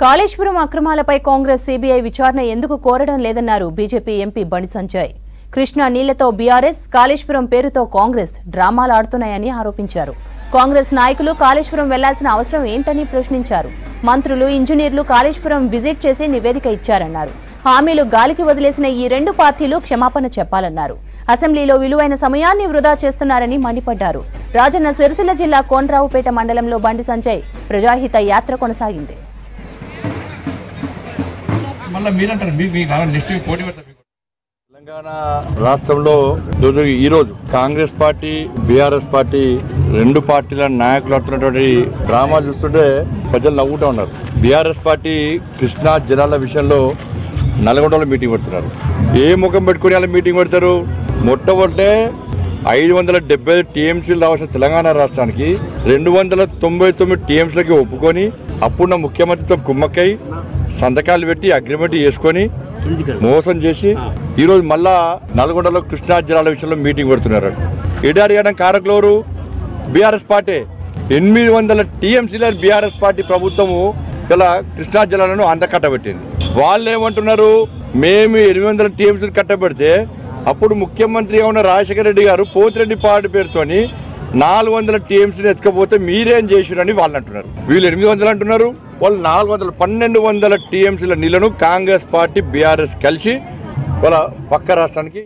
Kaleshwaram అక్రమాలపై Congress CBI విచారణ ఎందుకు కోరడం లేదన్నారు బీజేపీ ఎంపీ బండి సంజయ్. కృష్ణా నీళ్లతో బీఆర్ఎస్, కాళేశ్వరం పేరుతో కాంగ్రెస్ డ్రామాలు ఆడుతున్నాయని ఆరోపించారు. కాంగ్రెస్ నాయకులు కాళేశ్వరం వెళ్లాల్సిన అవసరం ఏంటని ప్రశ్నించారు. మంత్రులు, ఇంజనీర్లు కాళేశ్వరం విజిట్ చేసి నివేదిక ఇచ్చారన్నారు. హామీలు గాలికి వదిలేసిన ఈ రెండు పార్టీలు క్షమాపణ చెప్పాలన్నారు. అసెంబ్లీలో విలువైన సమయాన్ని వృధా చేస్తున్నారని మండిపడ్డారు. రాజన్న సిరిసిల్ల జిల్లా కోనరావుపేట మండలంలో బండి సంజయ్ ప్రజాహిత యాత్ర కొనసాగింది. తెలంగాణ రాష్ట్రంలో ఈరోజు కాంగ్రెస్ పార్టీ, బీఆర్ఎస్ పార్టీ రెండు పార్టీల నాయకులు ఆడుతున్నటువంటి డ్రామా చూస్తుంటే ప్రజలు నవ్వుతూ ఉన్నారు. బీఆర్ఎస్ పార్టీ కృష్ణా జలాల విషయంలో నల్గొండలో మీటింగ్ పెడుతున్నారు. ఏ ముఖం పెట్టుకుని అలా మీటింగ్ పెడతారు? మొట్టమొదటే 570 టీఎంసీలు రావాల్సిన తెలంగాణ రాష్ట్రానికి 299 టీఎంసీలకి ఒప్పుకొని అప్పుడున్న ముఖ్యమంత్రితో కుమ్మక్కై సంతకాలు పెట్టి అగ్రిమెంట్ చేసుకొని మోసం చేసి ఈరోజు మళ్ళా నల్గొండలో కృష్ణా జలాల విషయంలో మీటింగ్ పెడుతున్నారు. ఎడారి అయ్యడం కారకులెవరు? BRS party. 800 టీఎంసీల బీఆర్ఎస్ పార్టీ ప్రభుత్వము ఇలా కృష్ణా జలాలను అందకట్టబెట్టింది. వాళ్ళు ఏమంటున్నారు? మేము 800 టీఎంసీలు కట్టబెడితే అప్పుడు ముఖ్యమంత్రి ఉన్న రాజశేఖర రెడ్డి గారు పోతిరెడ్డి పార్టీ పేరుతోని 400 టీఎంసీలు ఎత్తుకపోతే మీరేం చేసిరని వాళ్ళు అంటున్నారు. వీళ్ళు 800 అంటున్నారు, వాళ్ళు 400. 1200 టీఎంసీల నీళ్లను కాంగ్రెస్ పార్టీ, బీఆర్ఎస్ కలిసి వాళ్ళ పక్క రాష్ట్రానికి